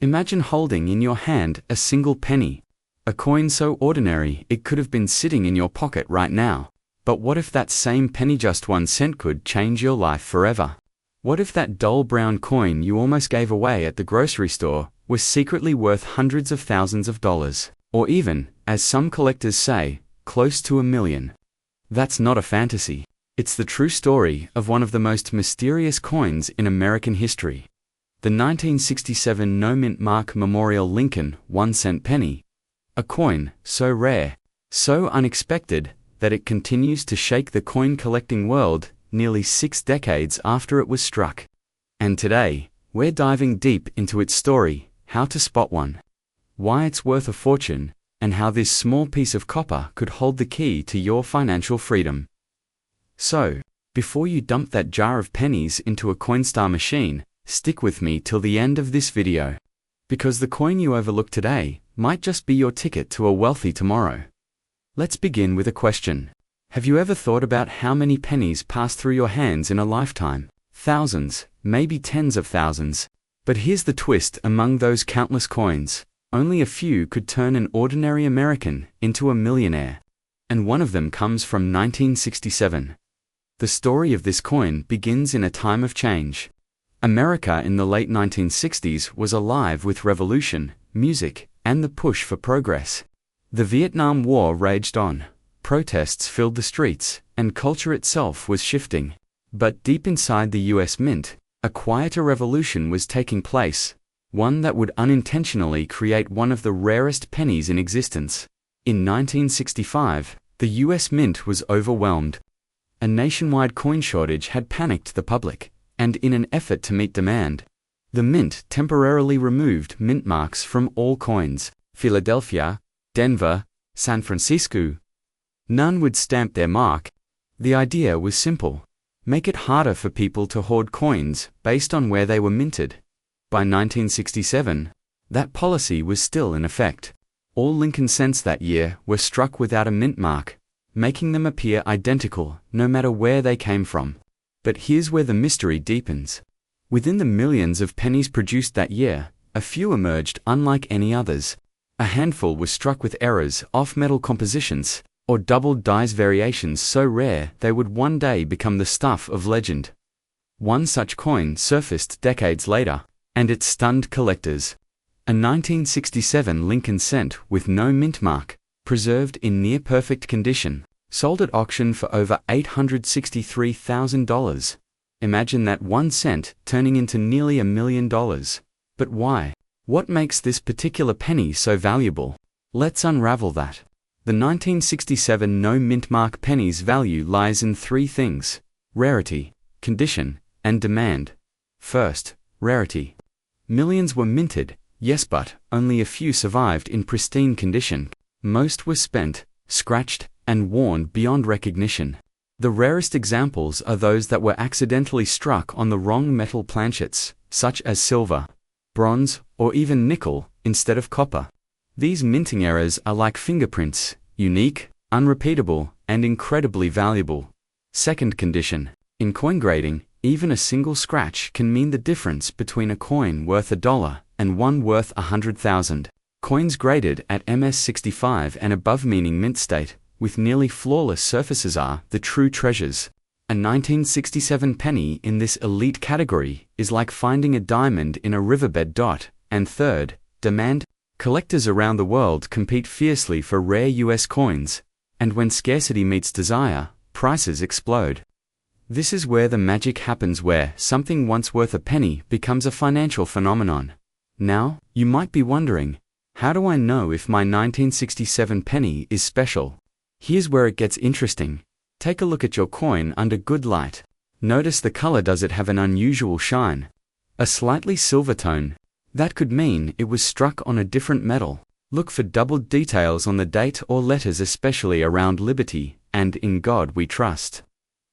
Imagine holding in your hand a single penny. A coin so ordinary it could have been sitting in your pocket right now. But what if that same penny, just 1 cent, could change your life forever? What if that dull brown coin you almost gave away at the grocery store was secretly worth hundreds of thousands of dollars? Or even, as some collectors say, close to $1 million. That's not a fantasy. It's the true story of one of the most mysterious coins in American history. The 1967 no-mint mark Memorial Lincoln 1-cent penny. A coin so rare, so unexpected, that it continues to shake the coin collecting world nearly 6 decades after it was struck. And today, we're diving deep into its story, how to spot one, why it's worth a fortune, and how this small piece of copper could hold the key to your financial freedom. So, before you dump that jar of pennies into a Coinstar machine, stick with me till the end of this video. Because the coin you overlook today might just be your ticket to a wealthy tomorrow. Let's begin with a question. Have you ever thought about how many pennies pass through your hands in a lifetime? Thousands, maybe tens of thousands. But here's the twist: among those countless coins, only a few could turn an ordinary American into a millionaire. And one of them comes from 1967. The story of this coin begins in a time of change. America in the late 1960s was alive with revolution, music, and the push for progress. The Vietnam War raged on, protests filled the streets, and culture itself was shifting. But deep inside the US Mint, a quieter revolution was taking place, one that would unintentionally create one of the rarest pennies in existence. In 1965, the US Mint was overwhelmed. A nationwide coin shortage had panicked the public, and in an effort to meet demand, the Mint temporarily removed mint marks from all coins. Philadelphia, Denver, San Francisco. None would stamp their mark. The idea was simple: make it harder for people to hoard coins based on where they were minted. By 1967, that policy was still in effect. All Lincoln cents that year were struck without a mint mark, making them appear identical no matter where they came from. But here's where the mystery deepens. Within the millions of pennies produced that year, a few emerged unlike any others. A handful were struck with errors, off-metal compositions, or doubled dies variations so rare they would one day become the stuff of legend. One such coin surfaced decades later, and it stunned collectors. A 1967 Lincoln cent with no mint mark, preserved in near-perfect condition, sold at auction for over $863,000. Imagine that 1 cent turning into nearly $1 million. But why? What makes this particular penny so valuable? Let's unravel that. The 1967 no mint mark penny's value lies in 3 things: rarity, condition, and demand. First, rarity. Millions were minted, yes, but only a few survived in pristine condition. Most were spent, scratched, and worn beyond recognition. The rarest examples are those that were accidentally struck on the wrong metal planchets, such as silver, bronze, or even nickel, instead of copper. These minting errors are like fingerprints, unique, unrepeatable, and incredibly valuable. Second, condition. In coin grading, even a single scratch can mean the difference between a coin worth $1 and one worth 100,000. Coins graded at MS65 and above, meaning mint state, with nearly flawless surfaces, are the true treasures. A 1967 penny in this elite category is like finding a diamond in a riverbed. And third, demand. Collectors around the world compete fiercely for rare US coins, and when scarcity meets desire, prices explode. This is where the magic happens, where something once worth a penny becomes a financial phenomenon. Now, you might be wondering, how do I know if my 1967 penny is special? Here's where it gets interesting. Take a look at your coin under good light. Notice the color. Does it have an unusual shine? A slightly silver tone? That could mean it was struck on a different metal. Look for doubled details on the date or letters, especially around Liberty and In God We Trust.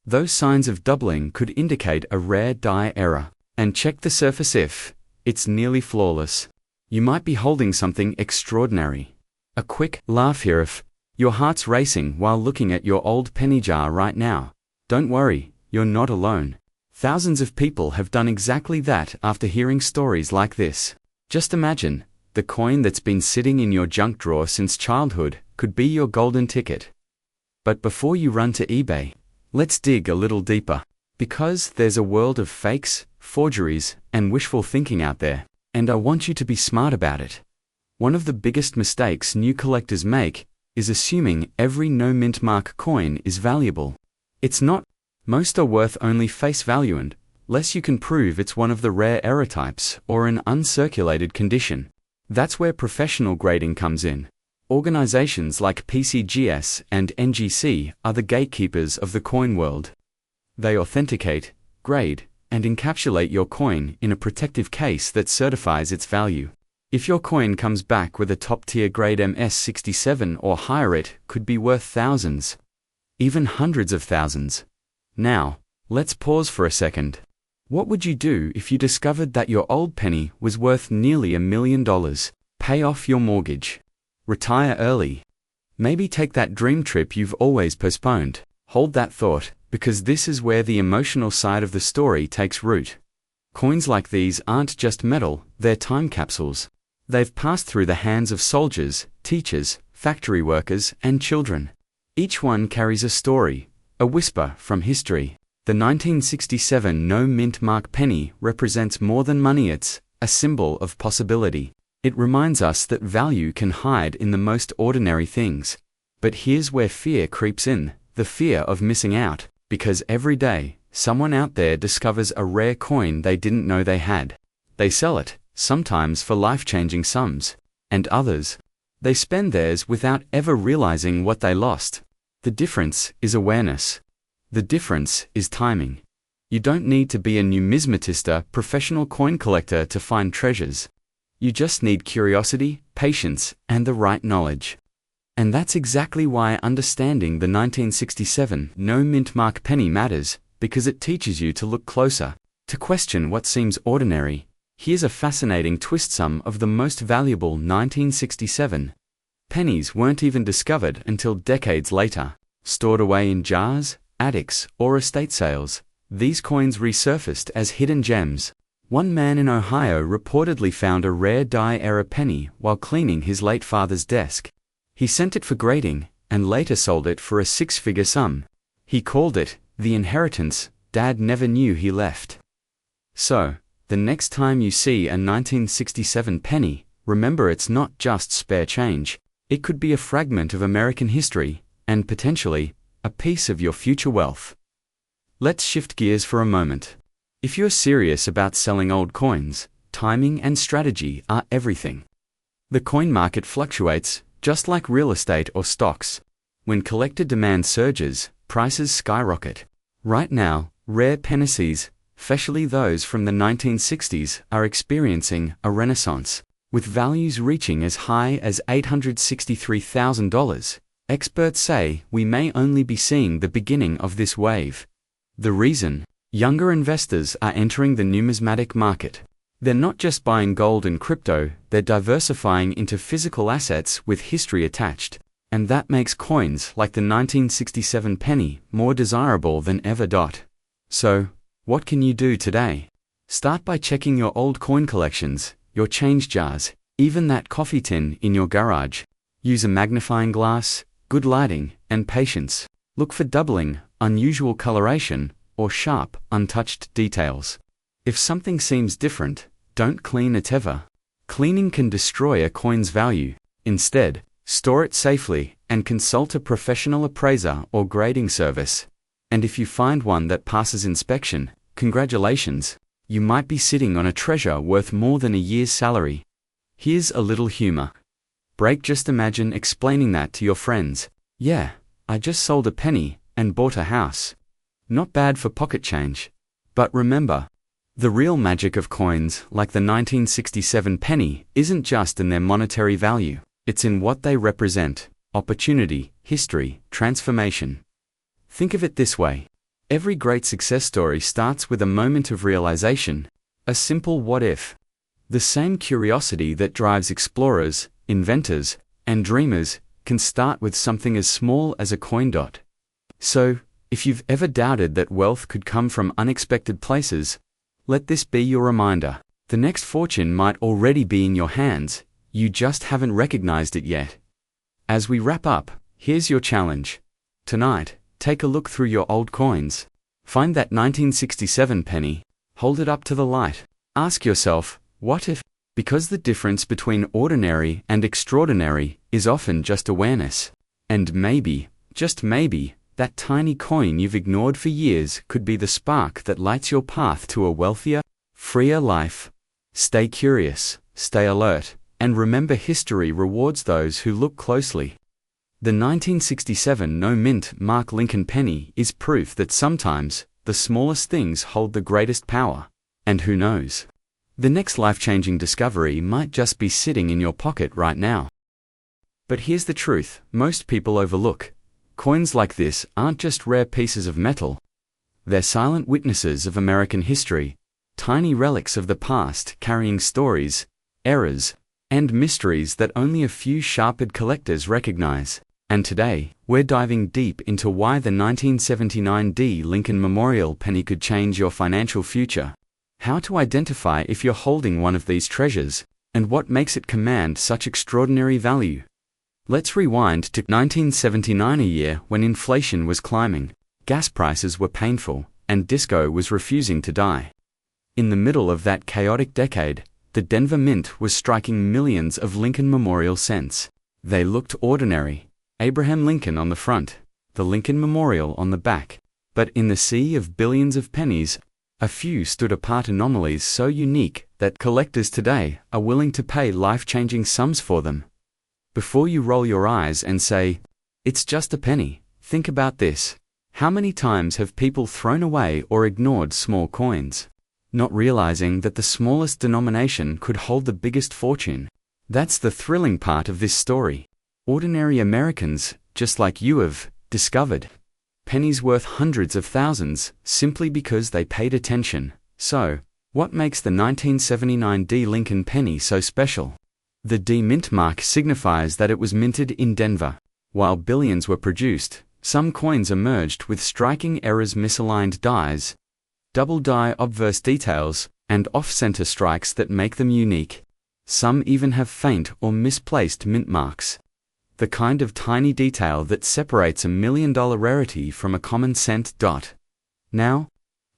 Those signs of doubling could indicate a rare die error. And check the surface. If it's nearly flawless, you might be holding something extraordinary. A quick laugh here if your heart's racing while looking at your old penny jar right now. Don't worry, you're not alone. Thousands of people have done exactly that after hearing stories like this. Just imagine, the coin that's been sitting in your junk drawer since childhood could be your golden ticket. But before you run to eBay, let's dig a little deeper. Because there's a world of fakes, forgeries, and wishful thinking out there, and I want you to be smart about it. One of the biggest mistakes new collectors make is assuming every no-mint mark coin is valuable. It's not. Most are worth only face value unless you can prove it's one of the rare error types or an uncirculated condition. That's where professional grading comes in. Organizations like PCGS and NGC are the gatekeepers of the coin world. They authenticate, grade, and encapsulate your coin in a protective case that certifies its value. If your coin comes back with a top-tier grade MS67 or higher, it could be worth thousands, even hundreds of thousands. Now, let's pause for a second. What would you do if you discovered that your old penny was worth nearly $1 million? Pay off your mortgage. Retire early. Maybe take that dream trip you've always postponed. Hold that thought, because this is where the emotional side of the story takes root. Coins like these aren't just metal, they're time capsules. They've passed through the hands of soldiers, teachers, factory workers, and children. Each one carries a story, a whisper from history. The 1967 no-mint mark penny represents more than money. It's a symbol of possibility. It reminds us that value can hide in the most ordinary things. But here's where fear creeps in, the fear of missing out, because every day, someone out there discovers a rare coin they didn't know they had. They sell it, sometimes for life-changing sums, and others, they spend theirs without ever realizing what they lost. The difference is awareness. The difference is timing. You don't need to be a numismatist or professional coin collector to find treasures. You just need curiosity, patience, and the right knowledge. And that's exactly why understanding the 1967 no-mint mark penny matters, because it teaches you to look closer, to question what seems ordinary. Here's a fascinating twist: some of the most valuable 1967 pennies weren't even discovered until decades later, stored away in jars, attics, or estate sales. These coins resurfaced as hidden gems. One man in Ohio reportedly found a rare die-era penny while cleaning his late father's desk. He sent it for grading, and later sold it for a six-figure sum. He called it the inheritance Dad never knew he left. So, the next time you see a 1967 penny, remember it's not just spare change. It could be a fragment of American history, and potentially, a piece of your future wealth. Let's shift gears for a moment. If you're serious about selling old coins, timing and strategy are everything. The coin market fluctuates, just like real estate or stocks. When collector demand surges, prices skyrocket. Right now, rare pennies, especially those from the 1960s, are experiencing a renaissance, with values reaching as high as $863,000. Experts say we may only be seeing the beginning of this wave. The reason? Younger investors are entering the numismatic market. They're not just buying gold and crypto, they're diversifying into physical assets with history attached. And that makes coins like the 1967 penny more desirable than ever. So, what can you do today? Start by checking your old coin collections, your change jars, even that coffee tin in your garage. Use a magnifying glass, good lighting, and patience. Look for doubling, unusual coloration, or sharp, untouched details. If something seems different, don't clean it ever. Cleaning can destroy a coin's value. Instead, store it safely and consult a professional appraiser or grading service. And if you find one that passes inspection, congratulations, you might be sitting on a treasure worth more than a year's salary. Here's a little humor. Just imagine explaining that to your friends. Yeah, I just sold a penny and bought a house. Not bad for pocket change. But remember, the real magic of coins like the 1967 penny isn't just in their monetary value. It's in what they represent: opportunity, history, transformation. Think of it this way. Every great success story starts with a moment of realization, a simple what if. The same curiosity that drives explorers, inventors, and dreamers can start with something as small as a coin dot. So, if you've ever doubted that wealth could come from unexpected places, let this be your reminder. The next fortune might already be in your hands, you just haven't recognized it yet. As we wrap up, here's your challenge. Tonight, take a look through your old coins. Find that 1967 penny, hold it up to the light. Ask yourself, what if? Because the difference between ordinary and extraordinary is often just awareness. And maybe, just maybe, that tiny coin you've ignored for years could be the spark that lights your path to a wealthier, freer life. Stay curious, stay alert, and remember history rewards those who look closely. The 1967 no-mint Mark Lincoln penny is proof that sometimes the smallest things hold the greatest power. And who knows? The next life-changing discovery might just be sitting in your pocket right now. But here's the truth, most people overlook. Coins like this aren't just rare pieces of metal. They're silent witnesses of American history, tiny relics of the past carrying stories, errors, and mysteries that only a few sharp-eyed collectors recognize. And today, we're diving deep into why the 1979 D. Lincoln Memorial penny could change your financial future, how to identify if you're holding one of these treasures, and what makes it command such extraordinary value. Let's rewind to 1979, a year when inflation was climbing, gas prices were painful, and disco was refusing to die. In the middle of that chaotic decade, the Denver Mint was striking millions of Lincoln Memorial cents. They looked ordinary. Abraham Lincoln on the front, the Lincoln Memorial on the back. But in the sea of billions of pennies, a few stood apart, anomalies so unique that collectors today are willing to pay life-changing sums for them. Before you roll your eyes and say, "It's just a penny," think about this. How many times have people thrown away or ignored small coins, not realizing that the smallest denomination could hold the biggest fortune? That's the thrilling part of this story. Ordinary Americans, just like you, have discovered pennies worth hundreds of thousands simply because they paid attention. So, what makes the 1979 D. Lincoln penny so special? The D mint mark signifies that it was minted in Denver. While billions were produced, some coins emerged with striking errors, misaligned dies, double die obverse details, and off-center strikes that make them unique. Some even have faint or misplaced mint marks, the kind of tiny detail that separates a $1 million rarity from a common cent dot. Now,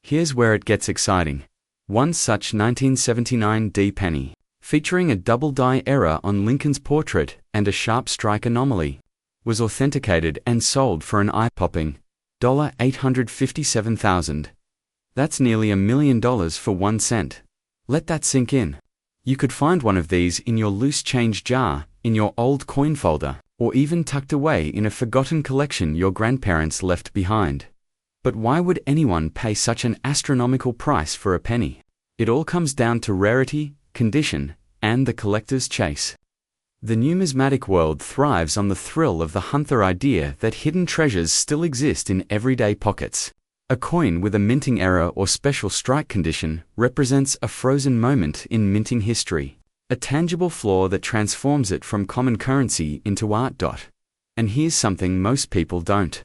here's where it gets exciting. One such 1979 D penny, featuring a double die error on Lincoln's portrait and a sharp strike anomaly, was authenticated and sold for an eye-popping $857,000. That's nearly $1 million for 1 cent. Let that sink in. You could find one of these in your loose change jar, in your old coin folder, or even tucked away in a forgotten collection your grandparents left behind. But why would anyone pay such an astronomical price for a penny? It all comes down to rarity, condition, and the collector's chase. The numismatic world thrives on the thrill of the hunt, the idea that hidden treasures still exist in everyday pockets. A coin with a minting error or special strike condition represents a frozen moment in minting history, a tangible flaw that transforms it from common currency into art. And here's something most people don't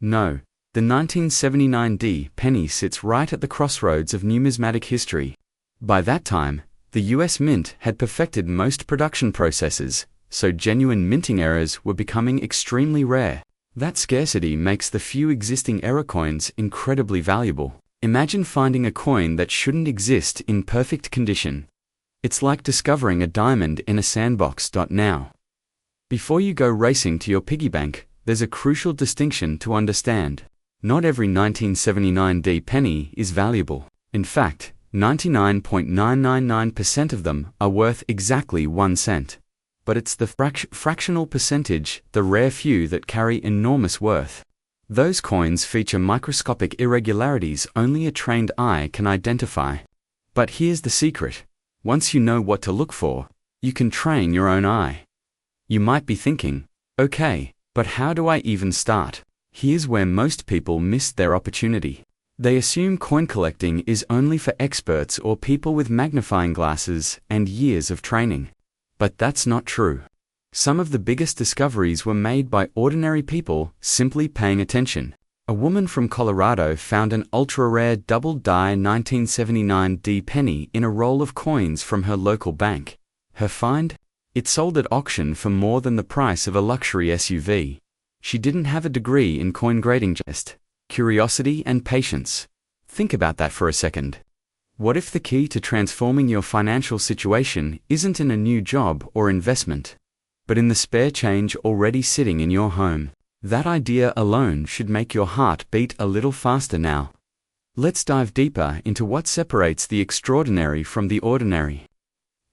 know. The 1979 D penny sits right at the crossroads of numismatic history. By that time, the US Mint had perfected most production processes, so genuine minting errors were becoming extremely rare. That scarcity makes the few existing error coins incredibly valuable. Imagine finding a coin that shouldn't exist in perfect condition. It's like discovering a diamond in a sandbox. Now, before you go racing to your piggy bank, there's a crucial distinction to understand. Not every 1979 D penny is valuable. In fact, 99.999% of them are worth exactly 1 cent. But it's the fractional percentage, the rare few, that carry enormous worth. Those coins feature microscopic irregularities only a trained eye can identify. But here's the secret. Once you know what to look for, you can train your own eye. You might be thinking, okay, but how do I even start? Here's where most people miss their opportunity. They assume coin collecting is only for experts or people with magnifying glasses and years of training. But that's not true. Some of the biggest discoveries were made by ordinary people simply paying attention. A woman from Colorado found an ultra-rare double-die 1979 D penny in a roll of coins from her local bank. Her find? It sold at auction for more than the price of a luxury SUV. She didn't have a degree in coin grading, just curiosity and patience. Think about that for a second. What if the key to transforming your financial situation isn't in a new job or investment, but in the spare change already sitting in your home? That idea alone should make your heart beat a little faster now. Let's dive deeper into what separates the extraordinary from the ordinary.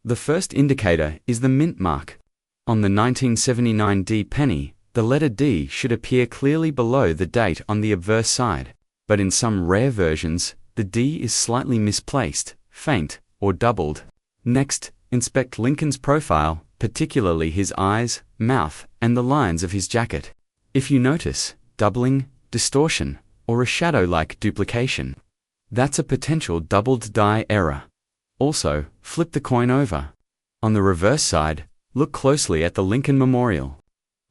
The first indicator is the mint mark. On the 1979 D penny, the letter D should appear clearly below the date on the obverse side, but in some rare versions, the D is slightly misplaced, faint, or doubled. Next, inspect Lincoln's profile, particularly his eyes, mouth, and the lines of his jacket. If you notice doubling, distortion, or a shadow-like duplication, that's a potential doubled die error. Also, flip the coin over. On the reverse side, look closely at the Lincoln Memorial.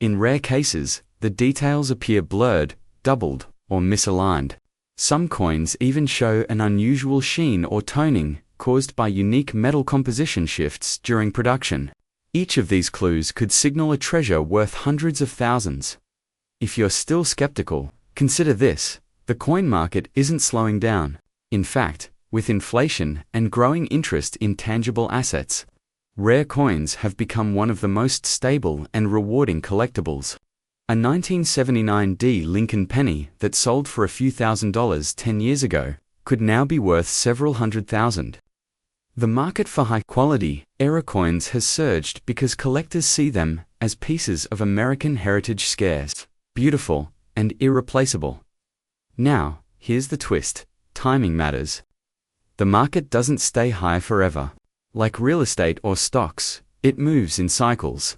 In rare cases, the details appear blurred, doubled, or misaligned. Some coins even show an unusual sheen or toning caused by unique metal composition shifts during production. Each of these clues could signal a treasure worth hundreds of thousands. If you're still skeptical, consider this: the coin market isn't slowing down. In fact, with inflation and growing interest in tangible assets, rare coins have become one of the most stable and rewarding collectibles. A 1979 D Lincoln penny that sold for a few $1,000s 10 years ago could now be worth several $100,000. The market for high-quality, era coins has surged because collectors see them as pieces of American heritage, scarce, beautiful, and irreplaceable. Now, here's the twist: timing matters. The market doesn't stay high forever. Like real estate or stocks, it moves in cycles.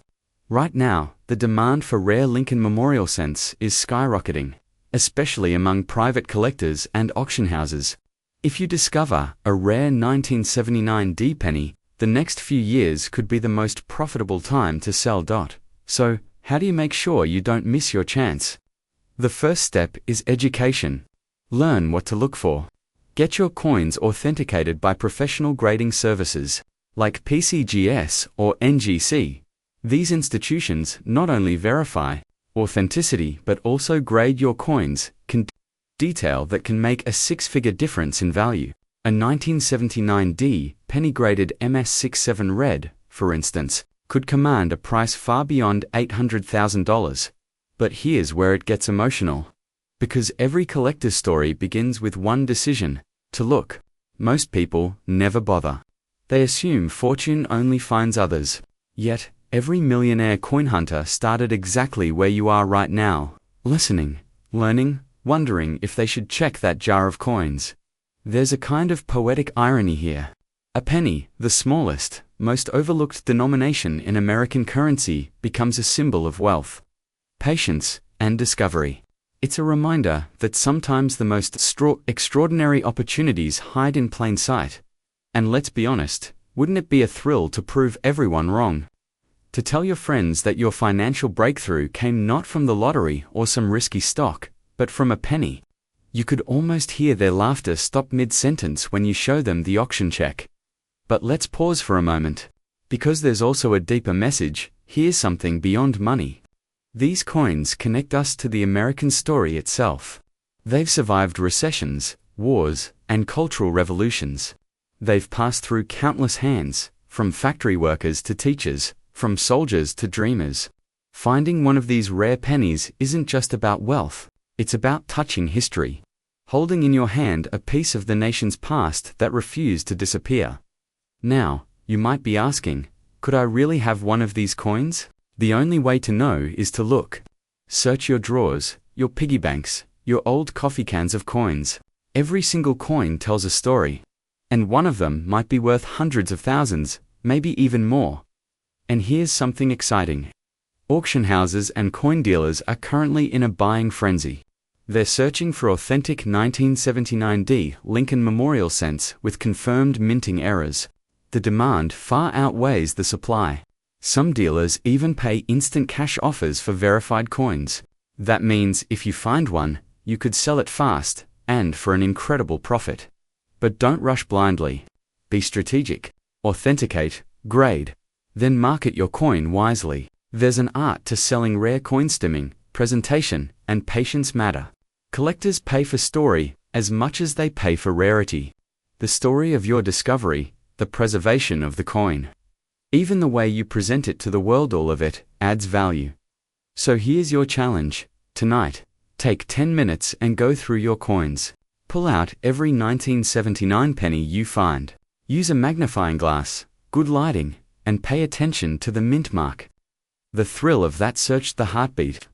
Right now, the demand for rare Lincoln Memorial cents is skyrocketing, especially among private collectors and auction houses. If you discover a rare 1979 D penny, the next few years could be the most profitable time to sell. So, how do you make sure you don't miss your chance? The first step is education. Learn what to look for. Get your coins authenticated by professional grading services, like PCGS or NGC. These institutions not only verify authenticity but also grade your coins, detail that can make a six-figure difference in value. A 1979 D penny graded MS67 red, for instance, could command a price far beyond $800,000. But here's where it gets emotional. Because every collector's story begins with one decision: to look. Most people never bother. They assume fortune only finds others. Yet, every millionaire coin hunter started exactly where you are right now, listening, learning, wondering if they should check that jar of coins. There's a kind of poetic irony here. A penny, the smallest, most overlooked denomination in American currency, becomes a symbol of wealth, patience, and discovery. It's a reminder that sometimes the most extraordinary opportunities hide in plain sight. And let's be honest, wouldn't it be a thrill to prove everyone wrong? To tell your friends that your financial breakthrough came not from the lottery or some risky stock, but from a penny. You could almost hear their laughter stop mid-sentence when you show them the auction check. But let's pause for a moment. Because there's also a deeper message. Here's something beyond money. These coins connect us to the American story itself. They've survived recessions, wars, and cultural revolutions. They've passed through countless hands, from factory workers to teachers, from soldiers to dreamers. Finding one of these rare pennies isn't just about wealth, it's about touching history. Holding in your hand a piece of the nation's past that refused to disappear. Now, you might be asking, could I really have one of these coins? The only way to know is to look. Search your drawers, your piggy banks, your old coffee cans of coins. Every single coin tells a story. And one of them might be worth hundreds of thousands, maybe even more. And here's something exciting. Auction houses and coin dealers are currently in a buying frenzy. They're searching for authentic 1979 D Lincoln Memorial cents with confirmed minting errors. The demand far outweighs the supply. Some dealers even pay instant cash offers for verified coins. That means if you find one, You could sell it fast, and for an incredible profit. But don't rush blindly. Be strategic. Authenticate, grade. Then market your coin wisely. There's an art to selling rare coin. Stimming, presentation, and patience matter. Collectors pay for story as much as they pay for rarity. The story of your discovery, the preservation of the coin. Even the way you present it to the world, all of it adds value. So here's your challenge. Tonight, take 10 minutes and go through your coins. Pull out every 1979 penny you find. Use a magnifying glass, good lighting, and pay attention to the mint mark. The thrill of that search, the heartbeat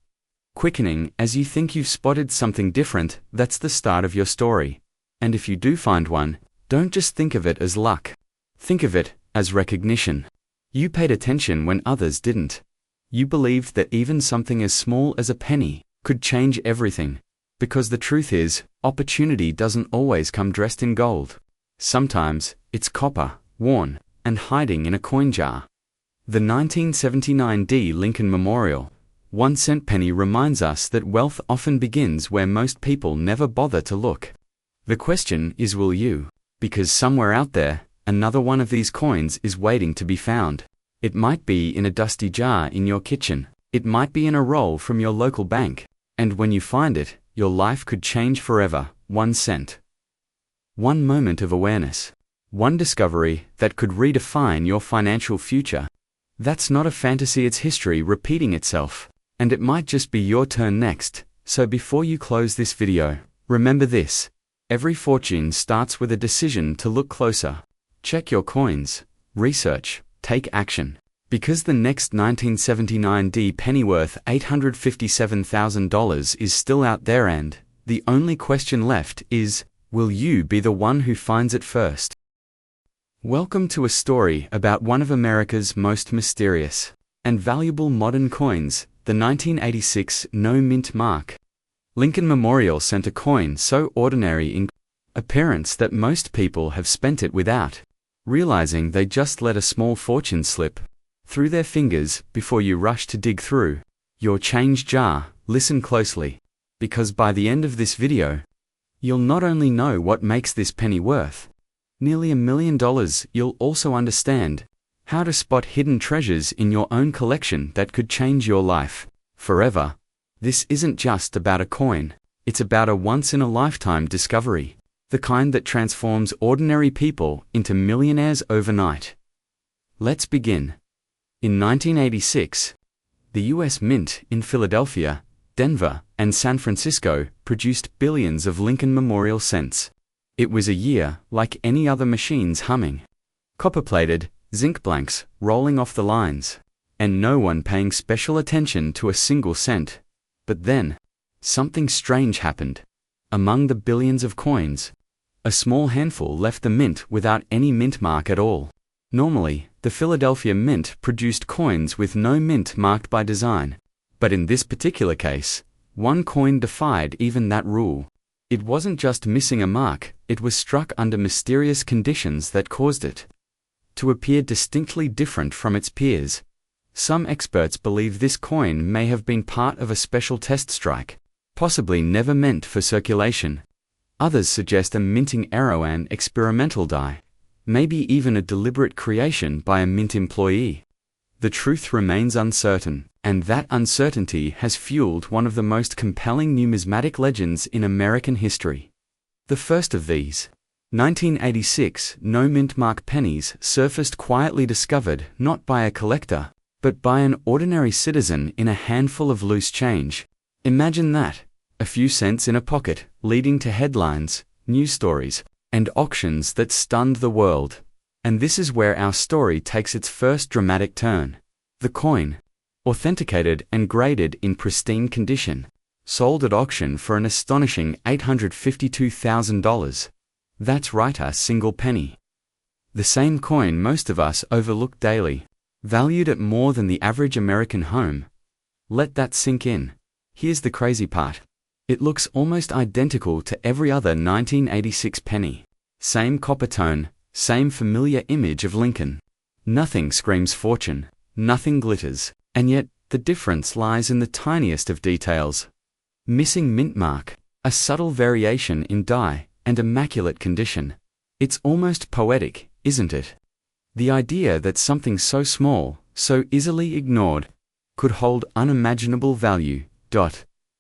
quickening as you think you've spotted something different. That's the start of your story. And if you do find one, don't just think of it as luck. Think of it as recognition. You paid attention when others didn't. You believed that even something as small as a penny could change everything. Because the truth is, opportunity doesn't always come dressed in gold. Sometimes, it's copper, worn, and hiding in a coin jar. The 1979 D. Lincoln Memorial 1-cent penny reminds us that wealth often begins where most people never bother to look. The question is, will you? Because somewhere out there, another one of these coins is waiting to be found. It might be in a dusty jar in your kitchen. It might be in a roll from your local bank. And when you find it, your life could change forever. 1 cent. One moment of awareness. One discovery that could redefine your financial future. That's not a fantasy, it's history repeating itself. And it might just be your turn next. So before you close this video, remember this. Every fortune starts with a decision to look closer. Check your coins. Research. Take action. Because the next 1979 D penny worth $857,000 is still out there, and the only question left is, will you be the one who finds it first? Welcome to a story about one of America's most mysterious and valuable modern coins, the 1986 No Mint mark. Lincoln Memorial sent a coin so ordinary in appearance that most people have spent it without realizing they just let a small fortune slip through their fingers. Before you rush to dig through your change jar, listen closely, because by the end of this video, you'll not only know what makes this penny worth nearly $1 million, you'll also understand how to spot hidden treasures in your own collection that could change your life forever. This isn't just about a coin, it's about a once-in-a-lifetime discovery, the kind that transforms ordinary people into millionaires overnight. Let's begin. In 1986, the U.S. Mint in Philadelphia, Denver, and San Francisco produced billions of Lincoln Memorial cents. It was a year like any other, machines humming, copper-plated, zinc blanks rolling off the lines, and no one paying special attention to a single cent. But then, something strange happened. Among the billions of coins, a small handful left the mint without any mint mark at all. Normally, the Philadelphia Mint produced coins with no mint marked by design. But in this particular case, one coin defied even that rule. It wasn't just missing a mark, it was struck under mysterious conditions that caused it to appear distinctly different from its peers. Some experts believe this coin may have been part of a special test strike, possibly never meant for circulation. Others suggest a minting error, an experimental die, maybe even a deliberate creation by a mint employee. The truth remains uncertain, and that uncertainty has fueled one of the most compelling numismatic legends in American history. The first of these, 1986 no mint mark pennies, surfaced quietly, discovered not by a collector, but by an ordinary citizen in a handful of loose change. Imagine that, a few cents in a pocket, leading to headlines, news stories, and auctions that stunned the world. And this is where our story takes its first dramatic turn. The coin, authenticated and graded in pristine condition, sold at auction for an astonishing $852,000. That's right, a single penny. The same coin most of us overlook daily, valued at more than the average American home. Let that sink in. Here's the crazy part. It looks almost identical to every other 1986 penny. Same copper tone, same familiar image of Lincoln. Nothing screams fortune, nothing glitters, and yet the difference lies in the tiniest of details. Missing mint mark. A subtle variation in dye and immaculate condition. It's almost poetic, isn't it? The idea that something so small, so easily ignored, could hold unimaginable value.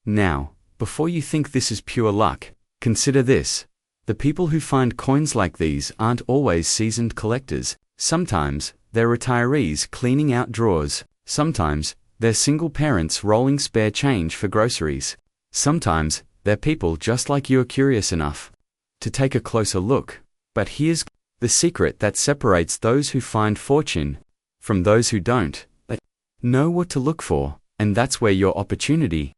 Now, before you think this is pure luck, consider this. The people who find coins like these aren't always seasoned collectors. Sometimes, they're retirees cleaning out drawers. Sometimes, they're single parents rolling spare change for groceries. Sometimes, they're people just like you are curious enough to take a closer look. But here's the secret that separates those who find fortune from those who don't. They know what to look for, and that's where your opportunity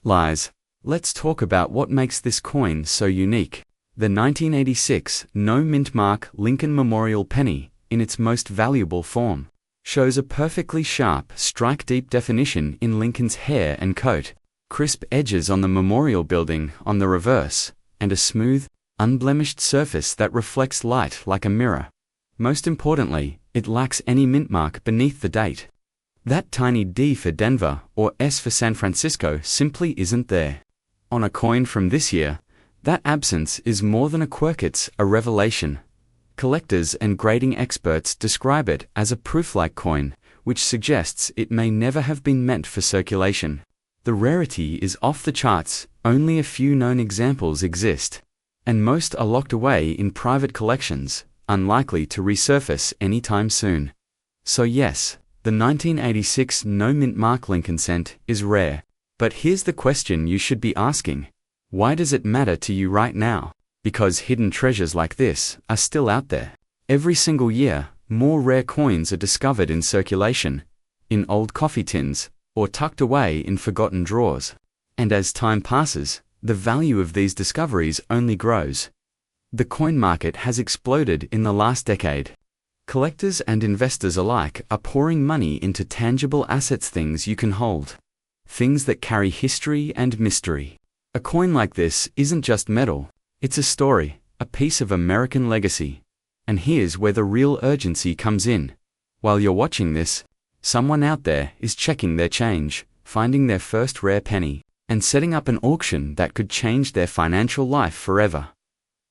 lies. Let's talk about what makes this coin so unique. The 1986 no mint mark Lincoln Memorial penny, in its most valuable form, shows a perfectly sharp, strike-deep definition in Lincoln's hair and coat, crisp edges on the memorial building on the reverse, and a smooth, unblemished surface that reflects light like a mirror. Most importantly, it lacks any mint mark beneath the date. That tiny D for Denver or S for San Francisco simply isn't there. On a coin from this year, that absence is more than a quirk, it's a revelation. Collectors and grading experts describe it as a proof-like coin, which suggests it may never have been meant for circulation. The rarity is off the charts, only a few known examples exist, and most are locked away in private collections, unlikely to resurface anytime soon. So yes, the 1986 no mint mark Lincoln cent is rare, but here's the question you should be asking. Why does it matter to you right now? Because hidden treasures like this are still out there. Every single year, more rare coins are discovered in circulation, in old coffee tins, or tucked away in forgotten drawers. And as time passes, the value of these discoveries only grows. The coin market has exploded in the last decade. Collectors and investors alike are pouring money into tangible assets, things you can hold, things that carry history and mystery. A coin like this isn't just metal, it's a story, a piece of American legacy. And here's where the real urgency comes in. While you're watching this, someone out there is checking their change, finding their first rare penny, and setting up an auction that could change their financial life forever.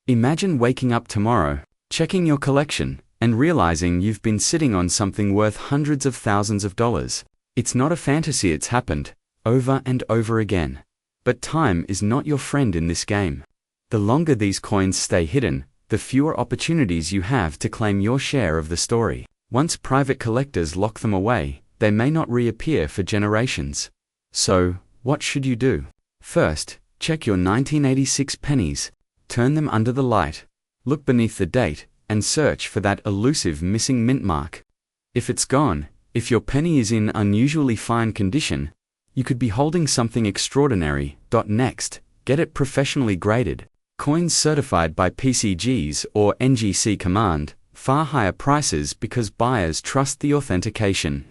Imagine waking up tomorrow, checking your collection, and realizing you've been sitting on something worth hundreds of thousands of dollars. It's not a fantasy, it's happened, over and over again. But time is not your friend in this game. The longer these coins stay hidden, the fewer opportunities you have to claim your share of the story. Once private collectors lock them away, they may not reappear for generations. So, what should you do? First, check your 1986 pennies, turn them under the light, look beneath the date, and search for that elusive missing mint mark. If it's gone, if your penny is in unusually fine condition, you could be holding something extraordinary. Next, get it professionally graded. Coins certified by PCGs or NGC command far higher prices because buyers trust the authentication.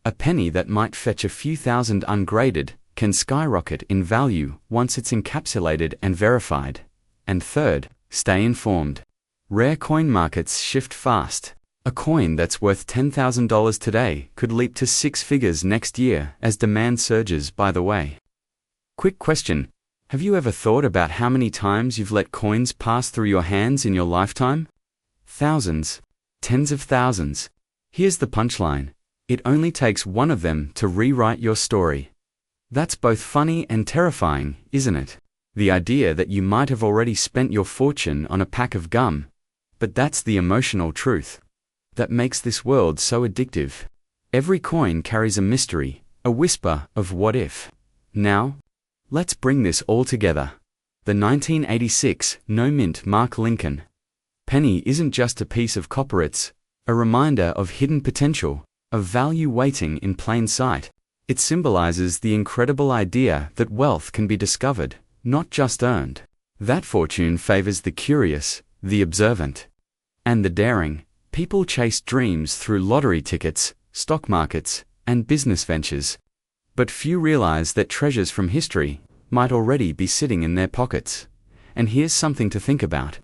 A penny that might fetch a few thousand ungraded can skyrocket in value once it's encapsulated and verified. And third, stay informed. Rare coin markets shift fast. A coin that's worth $10,000 today could leap to six figures next year as demand surges, by the way. Quick question. Have you ever thought about how many times you've let coins pass through your hands in your lifetime? Thousands. Tens of thousands. Here's the punchline. It only takes one of them to rewrite your story. That's both funny and terrifying, isn't it? The idea that you might have already spent your fortune on a pack of gum. But that's the emotional truth that makes this world so addictive. Every coin carries a mystery, a whisper of what if. Now, let's bring this all together. The 1986 no mint mark Lincoln penny isn't just a piece of copper, it's a reminder of hidden potential, of value waiting in plain sight. It symbolizes the incredible idea that wealth can be discovered, not just earned. That fortune favors the curious, the observant, and the daring. People chase dreams through lottery tickets, stock markets, and business ventures. But few realize that treasures from history might already be sitting in their pockets. And here's something to think about.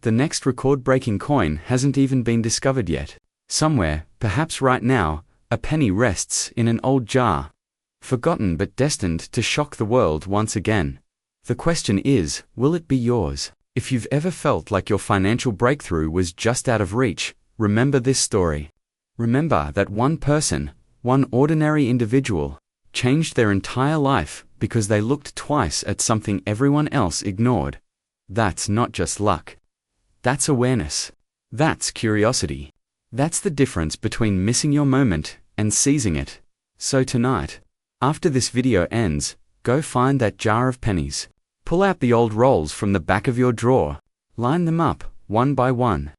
The next record-breaking coin hasn't even been discovered yet. Somewhere, perhaps right now, a penny rests in an old jar, forgotten but destined to shock the world once again. The question is, will it be yours? If you've ever felt like your financial breakthrough was just out of reach, remember this story. Remember that one person, one ordinary individual, changed their entire life because they looked twice at something everyone else ignored. That's not just luck. That's awareness. That's curiosity. That's the difference between missing your moment and seizing it. So tonight, after this video ends, go find that jar of pennies. Pull out the old rolls from the back of your drawer. Line them up, one by one.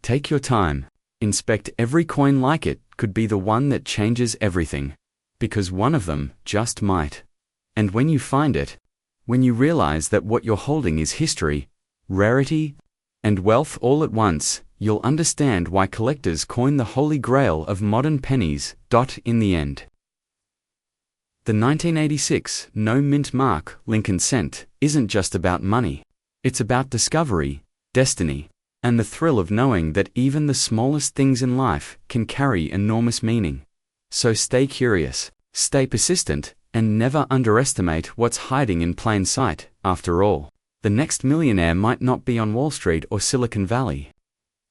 Take your time. Inspect every coin like it could be the one that changes everything. Because one of them just might. And when you find it, when you realize that what you're holding is history, rarity, and wealth all at once, you'll understand why collectors coin the holy grail of modern pennies. In the end. The 1986 no mint mark Lincoln cent isn't just about money. It's about discovery, destiny, and the thrill of knowing that even the smallest things in life can carry enormous meaning. So stay curious, stay persistent, and never underestimate what's hiding in plain sight. After all, the next millionaire might not be on Wall Street or Silicon Valley.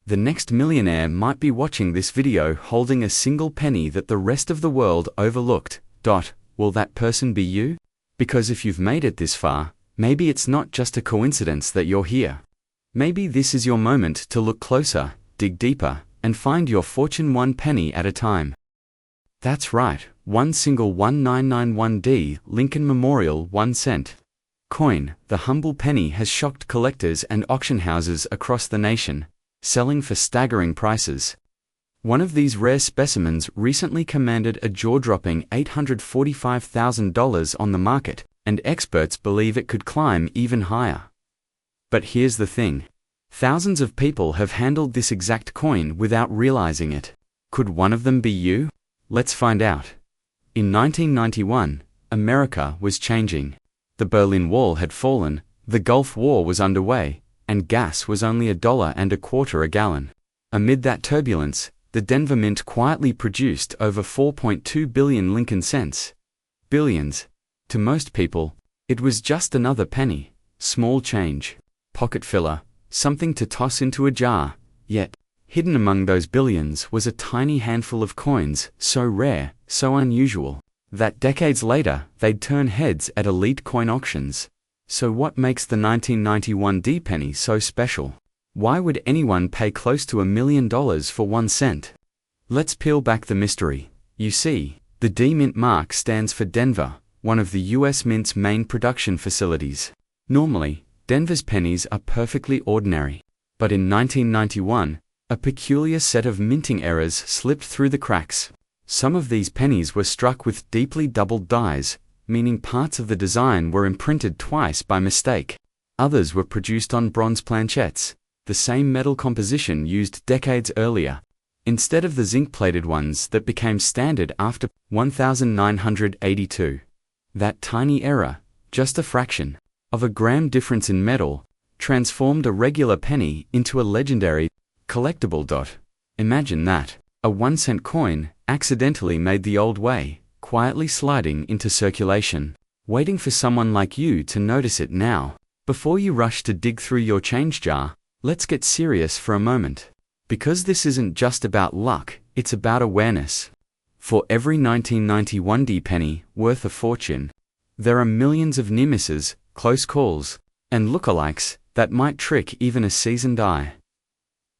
The next millionaire might be watching this video holding a single penny that the rest of the world overlooked. Will that person be you? Because if you've made it this far, maybe it's not just a coincidence that you're here. Maybe this is your moment to look closer, dig deeper, and find your fortune one penny at a time. That's right, one single 1991D Lincoln Memorial 1 cent coin, the humble penny has shocked collectors and auction houses across the nation, selling for staggering prices. One of these rare specimens recently commanded a jaw-dropping $845,000 on the market, and experts believe it could climb even higher. But here's the thing. Thousands of people have handled this exact coin without realizing it. Could one of them be you? Let's find out. In 1991, America was changing. The Berlin Wall had fallen, the Gulf War was underway, and gas was only $1.25 a gallon. Amid that turbulence, the Denver Mint quietly produced over 4.2 billion Lincoln cents. Billions. To most people, it was just another penny, small change, pocket filler, something to toss into a jar. Yet, hidden among those billions was a tiny handful of coins, so rare, so unusual, that decades later they'd turn heads at elite coin auctions. So what makes the 1991 D penny so special? Why would anyone pay close to $1 million for 1 cent? Let's peel back the mystery. You see, the D Mint mark stands for Denver, one of the US Mint's main production facilities. Normally, Denver's pennies are perfectly ordinary. But in 1991, a peculiar set of minting errors slipped through the cracks. Some of these pennies were struck with deeply doubled dies, meaning parts of the design were imprinted twice by mistake. Others were produced on bronze planchettes, the same metal composition used decades earlier, instead of the zinc-plated ones that became standard after 1982. That tiny error, just a fraction of a gram difference in metal, transformed a regular penny into a legendary collectible. Imagine that, a 1 cent coin accidentally made the old way, quietly sliding into circulation, waiting for someone like you to notice it now. Before you rush to dig through your change jar, let's get serious for a moment. Because this isn't just about luck, it's about awareness. For every 1991 D penny worth a fortune, there are millions of near misses, close calls, and lookalikes that might trick even a seasoned eye.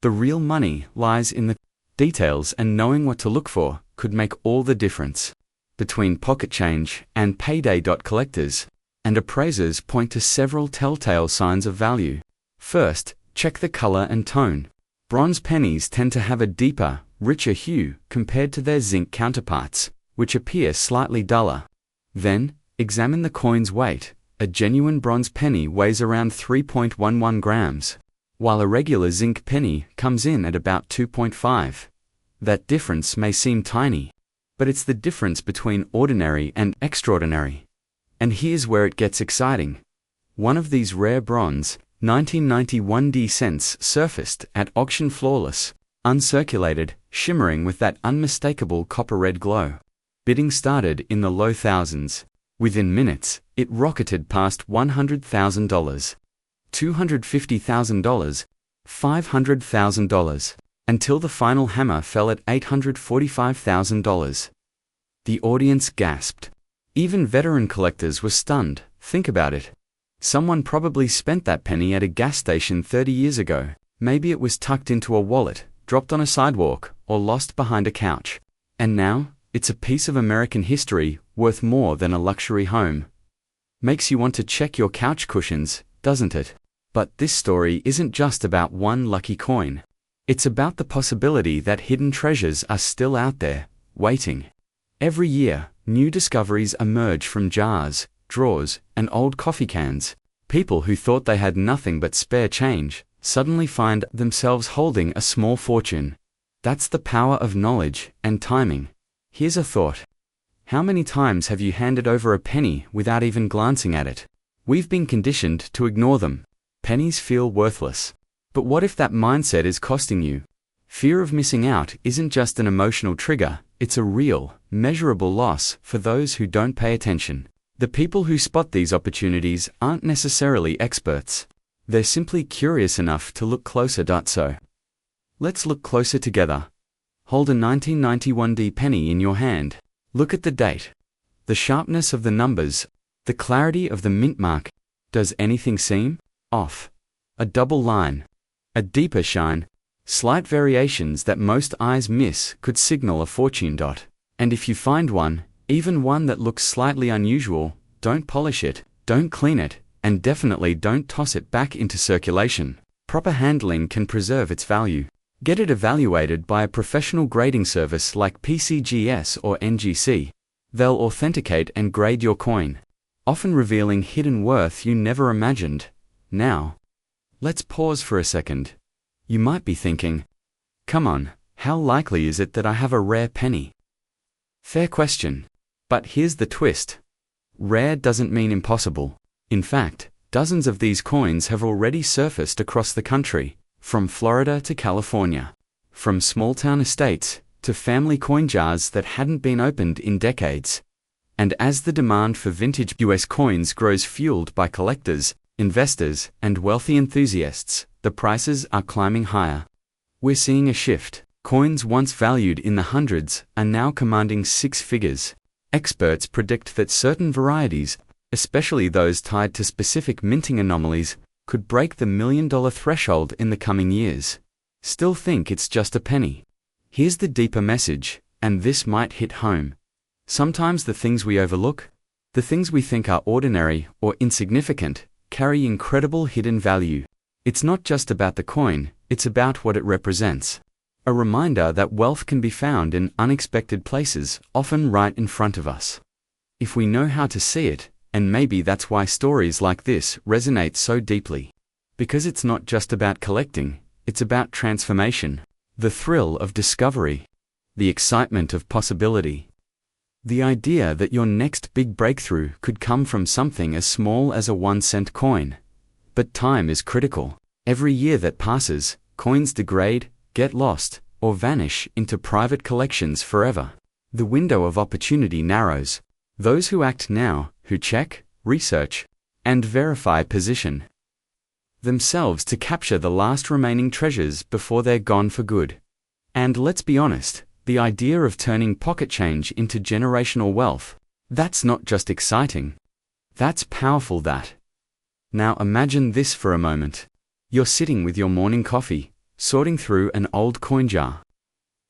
The real money lies in the details, and knowing what to look for could make all the difference. Between pocket change and payday. Collectors and appraisers point to several telltale signs of value. First, check the color and tone. Bronze pennies tend to have a deeper, richer hue compared to their zinc counterparts, which appear slightly duller. Then, examine the coin's weight. A genuine bronze penny weighs around 3.11 grams, while a regular zinc penny comes in at about 2.5. That difference may seem tiny, but it's the difference between ordinary and extraordinary. And here's where it gets exciting. One of these rare bronze 1991 D cents surfaced at auction flawless, uncirculated, shimmering with that unmistakable copper red glow. Bidding started in the low thousands. Within minutes, it rocketed past $100,000, $250,000, $500,000, until the final hammer fell at $845,000. The audience gasped. Even veteran collectors were stunned. Think about it. Someone probably spent that penny at a gas station 30 years ago. Maybe it was tucked into a wallet, dropped on a sidewalk, or lost behind a couch. And now, it's a piece of American history worth more than a luxury home. Makes you want to check your couch cushions, doesn't it? But this story isn't just about one lucky coin. It's about the possibility that hidden treasures are still out there, waiting. Every year, new discoveries emerge from jars, drawers, and old coffee cans. People who thought they had nothing but spare change suddenly find themselves holding a small fortune. That's the power of knowledge and timing. Here's a thought. How many times have you handed over a penny without even glancing at it? We've been conditioned to ignore them. Pennies feel worthless. But what if that mindset is costing you? Fear of missing out isn't just an emotional trigger, it's a real, measurable loss for those who don't pay attention. The people who spot these opportunities aren't necessarily experts. They're simply curious enough to look closer. So, let's look closer together. Hold a 1991 penny in your hand. Look at the date, the sharpness of the numbers, the clarity of the mint mark. Does anything seem off? A double line, a deeper shine, slight variations that most eyes miss could signal a fortune. And if you find one, even one that looks slightly unusual, don't polish it, don't clean it, and definitely don't toss it back into circulation. Proper handling can preserve its value. Get it evaluated by a professional grading service like PCGS or NGC. They'll authenticate and grade your coin, often revealing hidden worth you never imagined. Now, let's pause for a second. You might be thinking, come on, how likely is it that I have a rare penny? Fair question. But here's the twist. Rare doesn't mean impossible. In fact, dozens of these coins have already surfaced across the country, from Florida to California, from small-town estates to family coin jars that hadn't been opened in decades. And as the demand for vintage US coins grows, fueled by collectors, investors, and wealthy enthusiasts, the prices are climbing higher. We're seeing a shift. Coins once valued in the hundreds are now commanding six figures. Experts predict that certain varieties, especially those tied to specific minting anomalies, could break the $1 million threshold in the coming years. Still think it's just a penny? Here's the deeper message, and this might hit home. Sometimes the things we overlook, the things we think are ordinary or insignificant, carry incredible hidden value. It's not just about the coin, it's about what it represents. A reminder that wealth can be found in unexpected places, often right in front of us. If we know how to see it, and maybe that's why stories like this resonate so deeply. Because it's not just about collecting, it's about transformation, the thrill of discovery, the excitement of possibility. The idea that your next big breakthrough could come from something as small as a 1-cent coin. But time is critical. Every year that passes, coins degrade, get lost, or vanish into private collections forever. The window of opportunity narrows. Those who act now, who check, research, and verify position themselves to capture the last remaining treasures before they're gone for good. And let's be honest, the idea of turning pocket change into generational wealth, that's not just exciting. That's powerful. Now imagine this for a moment. You're sitting with your morning coffee, sorting through an old coin jar.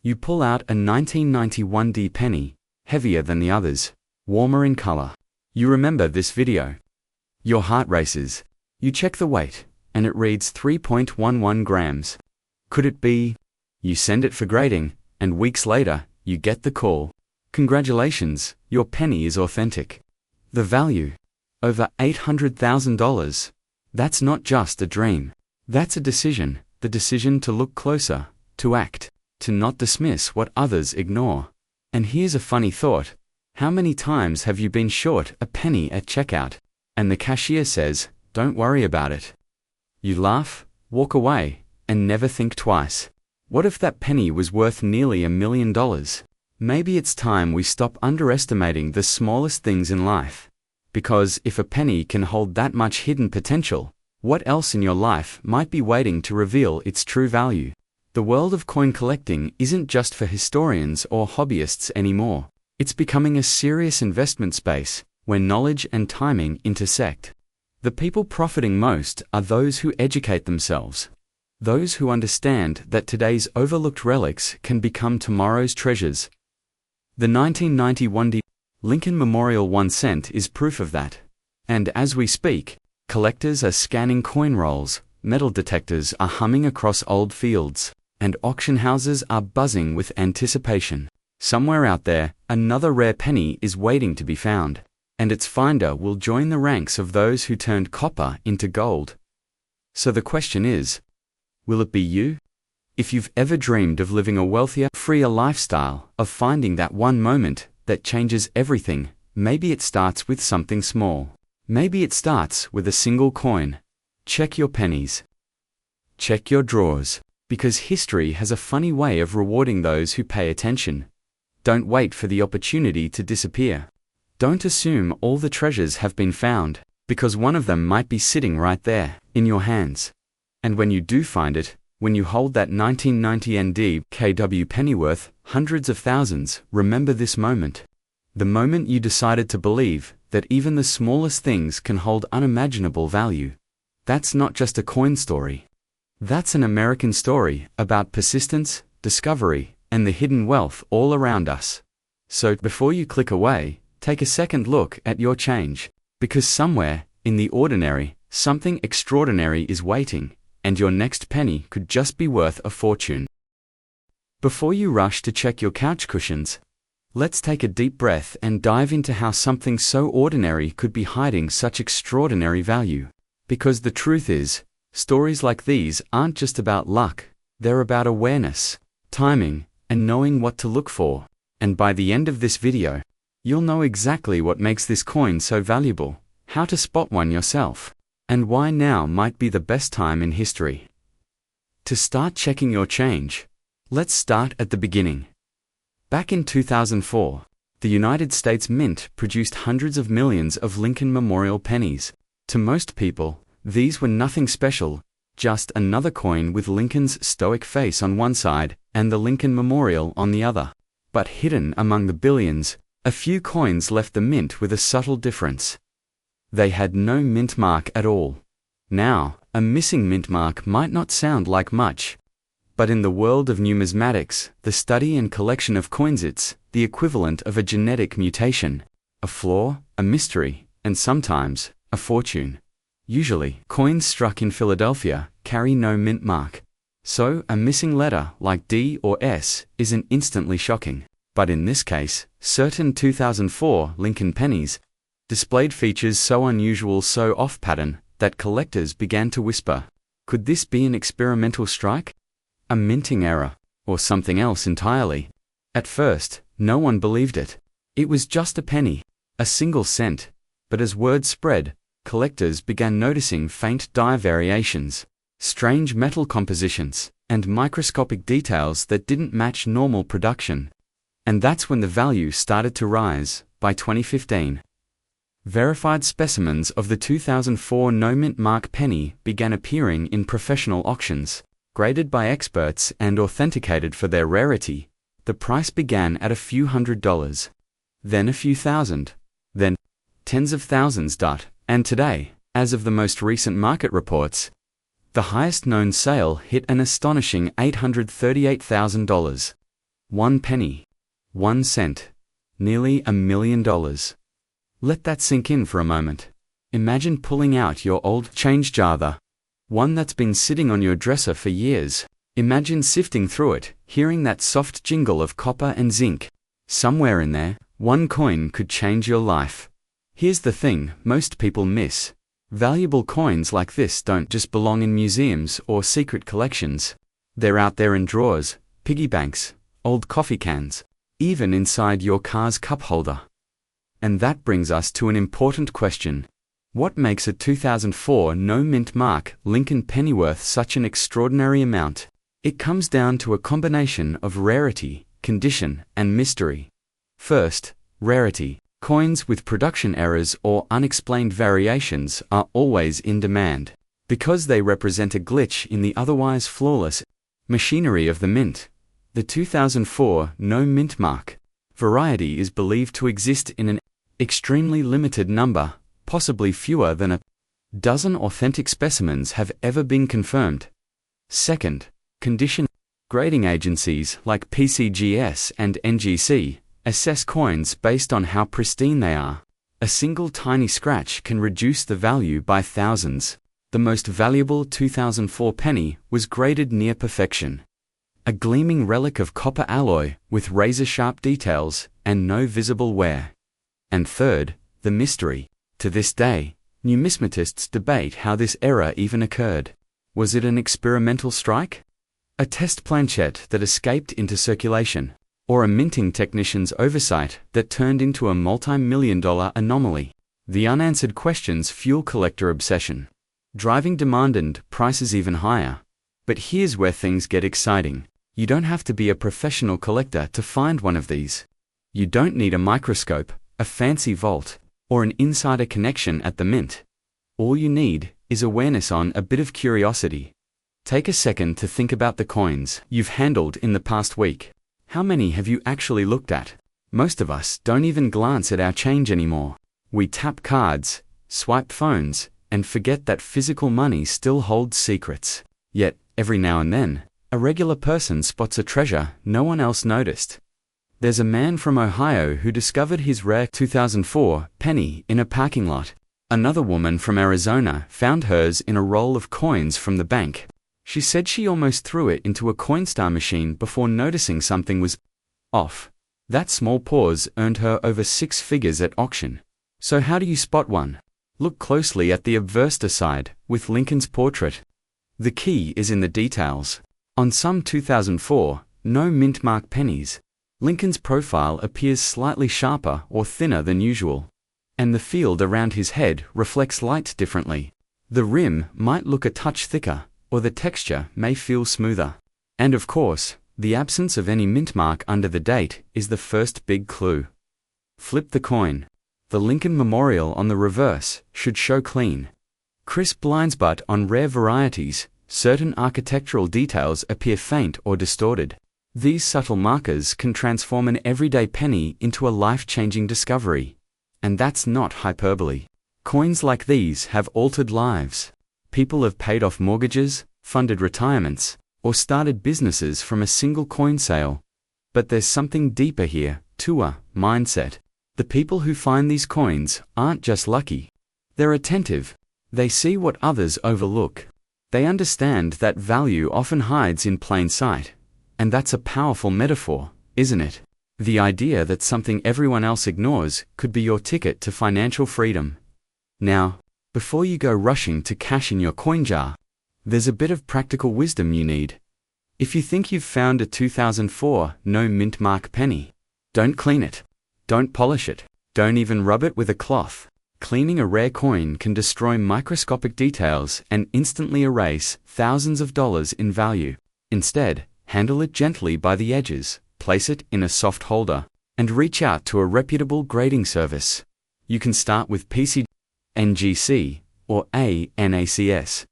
You pull out a 1991 penny, heavier than the others, warmer in color. You remember this video. Your heart races. You check the weight, and it reads 3.11 grams. Could it be? You send it for grading, and weeks later, you get the call. Congratulations, your penny is authentic. The value? Over $800,000. That's not just a dream. That's a decision, the decision to look closer, to act, to not dismiss what others ignore. And here's a funny thought. How many times have you been short a penny at checkout, and the cashier says, "Don't worry about it"? You laugh, walk away, and never think twice. What if that penny was worth nearly $1 million? Maybe it's time we stop underestimating the smallest things in life. Because if a penny can hold that much hidden potential, what else in your life might be waiting to reveal its true value? The world of coin collecting isn't just for historians or hobbyists anymore. It's becoming a serious investment space where knowledge and timing intersect. The people profiting most are those who educate themselves. Those who understand that today's overlooked relics can become tomorrow's treasures. The 1991 Lincoln Memorial 1 cent is proof of that. And as we speak, collectors are scanning coin rolls, metal detectors are humming across old fields, and auction houses are buzzing with anticipation. Somewhere out there, another rare penny is waiting to be found, and its finder will join the ranks of those who turned copper into gold. So the question is, will it be you? If you've ever dreamed of living a wealthier, freer lifestyle, of finding that one moment that changes everything, maybe it starts with something small. Maybe it starts with a single coin. Check your pennies. Check your drawers, because history has a funny way of rewarding those who pay attention. Don't wait for the opportunity to disappear. Don't assume all the treasures have been found, because one of them might be sitting right there, in your hands. And when you do find it, when you hold that 1990 ND KW penny worth hundreds of thousands, remember this moment. The moment you decided to believe that even the smallest things can hold unimaginable value. That's not just a coin story. That's an American story about persistence, discovery, and the hidden wealth all around us. So before you click away, take a second look at your change, because somewhere, in the ordinary, something extraordinary is waiting, and your next penny could just be worth a fortune. Before you rush to check your couch cushions, let's take a deep breath and dive into how something so ordinary could be hiding such extraordinary value. Because the truth is, stories like these aren't just about luck, they're about awareness, timing, and knowing what to look for. And by the end of this video, you'll know exactly what makes this coin so valuable, how to spot one yourself, and why now might be the best time in history. To start checking your change, let's start at the beginning. Back in 2004, the United States Mint produced hundreds of millions of Lincoln Memorial pennies. To most people, these were nothing special, just another coin with Lincoln's stoic face on one side and the Lincoln Memorial on the other. But hidden among the billions, a few coins left the mint with a subtle difference. They had no mint mark at all. Now, a missing mint mark might not sound like much, but in the world of numismatics, the study and collection of coins, it's the equivalent of a genetic mutation, a flaw, a mystery, and sometimes, a fortune. Usually, coins struck in Philadelphia carry no mint mark. So, a missing letter like D or S isn't instantly shocking. But in this case, certain 2004 Lincoln pennies displayed features so unusual, so off-pattern, that collectors began to whisper, could this be an experimental strike? A minting error? Or something else entirely? At first, no one believed it. It was just a penny, a single cent. But as word spread, collectors began noticing faint die variations, strange metal compositions, and microscopic details that didn't match normal production. And that's when the value started to rise. By 2015, verified specimens of the 2004 no mint mark penny began appearing in professional auctions, graded by experts and authenticated for their rarity. The price began at a few $100s, then a few thousand, then tens of thousands. And today, as of the most recent market reports, the highest known sale hit an astonishing $838,000. 1 penny, 1 cent, nearly $1 million. Let that sink in for a moment. Imagine pulling out your old change jar, one that's been sitting on your dresser for years. Imagine sifting through it, hearing that soft jingle of copper and zinc. Somewhere in there, one coin could change your life. Here's the thing most people miss. Valuable coins like this don't just belong in museums or secret collections. They're out there in drawers, piggy banks, old coffee cans, even inside your car's cup holder. And that brings us to an important question. What makes a 2004 no mint mark Lincoln penny worth such an extraordinary amount? It comes down to a combination of rarity, condition, and mystery. First, rarity. Coins with production errors or unexplained variations are always in demand, because they represent a glitch in the otherwise flawless machinery of the mint. The 2004 no mint mark variety is believed to exist in an extremely limited number, possibly fewer than a dozen authentic specimens have ever been confirmed. Second, condition. Grading agencies like PCGS and NGC assess coins based on how pristine they are. A single tiny scratch can reduce the value by thousands. The most valuable 2004 penny was graded near perfection. A gleaming relic of copper alloy with razor-sharp details and no visible wear. And third, the mystery. To this day, numismatists debate how this error even occurred. Was it an experimental strike? A test planchette that escaped into circulation? Or a minting technician's oversight that turned into a multi-million-dollar anomaly? The unanswered questions fuel collector obsession, driving demand and prices even higher. But here's where things get exciting. You don't have to be a professional collector to find one of these. You don't need a microscope, a fancy vault, or an insider connection at the mint. All you need is awareness on a bit of curiosity. Take a second to think about the coins you've handled in the past week. How many have you actually looked at? Most of us don't even glance at our change anymore. We tap cards, swipe phones, and forget that physical money still holds secrets. Yet, every now and then, a regular person spots a treasure no one else noticed. There's a man from Ohio who discovered his rare 2004 penny in a parking lot. Another woman from Arizona found hers in a roll of coins from the bank. She said she almost threw it into a Coinstar machine before noticing something was off. That small pause earned her over 6 figures at auction. So how do you spot one? Look closely at the obverse side, with Lincoln's portrait. The key is in the details. On some 2004 no mint mark pennies, Lincoln's profile appears slightly sharper or thinner than usual, and the field around his head reflects light differently. The rim might look a touch thicker, or the texture may feel smoother. And of course, the absence of any mint mark under the date is the first big clue. Flip the coin. The Lincoln Memorial on the reverse should show clean, crisp lines, but on rare varieties, certain architectural details appear faint or distorted. These subtle markers can transform an everyday penny into a life-changing discovery. And that's not hyperbole. Coins like these have altered lives. People have paid off mortgages, funded retirements, or started businesses from a single coin sale. But there's something deeper here, too: mindset. The people who find these coins aren't just lucky. They're attentive. They see what others overlook. They understand that value often hides in plain sight. And that's a powerful metaphor, isn't it? The idea that something everyone else ignores could be your ticket to financial freedom. Now, before you go rushing to cash in your coin jar, there's a bit of practical wisdom you need. If you think you've found a 2004 no mint mark penny, don't clean it. Don't polish it. Don't even rub it with a cloth. Cleaning a rare coin can destroy microscopic details and instantly erase thousands of dollars in value. Instead, handle it gently by the edges, place it in a soft holder, and reach out to a reputable grading service. You can start with PCGS, NGC, or ANACS.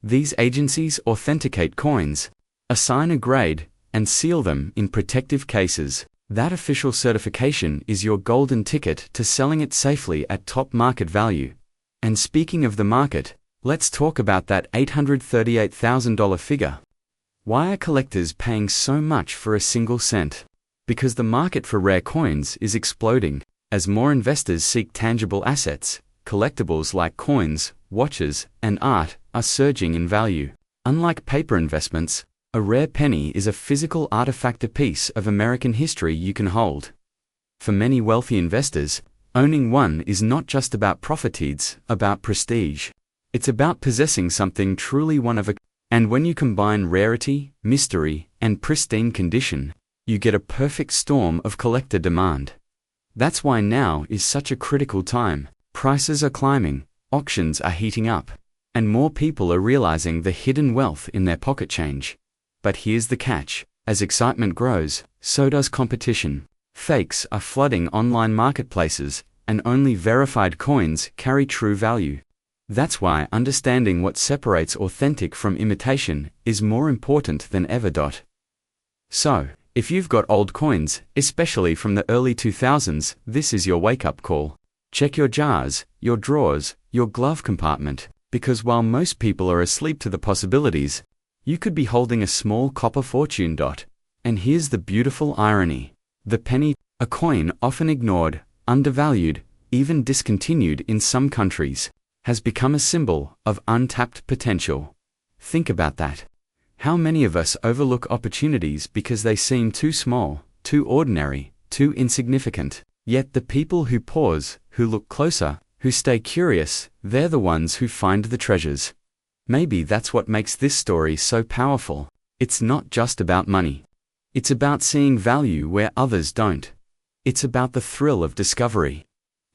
These agencies authenticate coins, assign a grade, and seal them in protective cases. That official certification is your golden ticket to selling it safely at top market value. And speaking of the market, let's talk about that $838,000 figure. Why are collectors paying so much for a single cent? Because the market for rare coins is exploding. As more investors seek tangible assets, collectibles like coins, watches, and art are surging in value. Unlike paper investments, a rare penny is a physical artifact, a piece of American history you can hold. For many wealthy investors, owning one is not just about profit, it's about prestige. It's about possessing something truly one of a kind. And when you combine rarity, mystery, and pristine condition, you get a perfect storm of collector demand. That's why now is such a critical time. Prices are climbing, auctions are heating up, and more people are realizing the hidden wealth in their pocket change. But here's the catch: as excitement grows, so does competition. Fakes are flooding online marketplaces, and only verified coins carry true value. That's why understanding what separates authentic from imitation is more important than ever. So, if you've got old coins, especially from the early 2000s, this is your wake-up call. Check your jars, your drawers, your glove compartment, because while most people are asleep to the possibilities, you could be holding a small copper fortune. And here's the beautiful irony. The penny, a coin often ignored, undervalued, even discontinued in some countries, has become a symbol of untapped potential. Think about that. How many of us overlook opportunities because they seem too small, too ordinary, too insignificant? Yet the people who pause, who look closer, who stay curious, they're the ones who find the treasures. Maybe that's what makes this story so powerful. It's not just about money. It's about seeing value where others don't. It's about the thrill of discovery.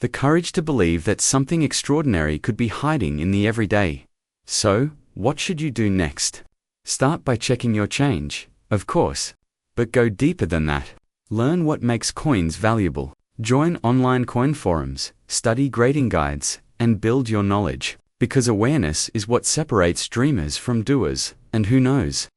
The courage to believe that something extraordinary could be hiding in the everyday. So, what should you do next? Start by checking your change, of course. But go deeper than that. Learn what makes coins valuable. Join online coin forums, study grading guides, and build your knowledge. Because awareness is what separates dreamers from doers, and who knows?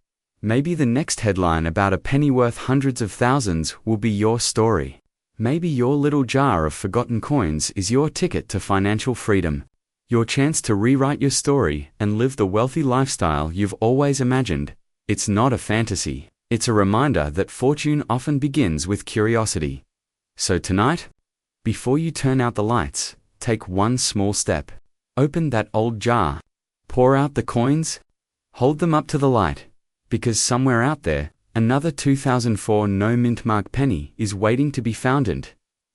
Maybe the next headline about a penny worth hundreds of thousands will be your story. Maybe your little jar of forgotten coins is your ticket to financial freedom. Your chance to rewrite your story and live the wealthy lifestyle you've always imagined. It's not a fantasy. It's a reminder that fortune often begins with curiosity. So tonight, before you turn out the lights, take one small step. Open that old jar. Pour out the coins. Hold them up to the light. Because somewhere out there, another 2004 no mint mark penny is waiting to be found, and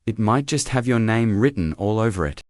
it might just have your name written all over it.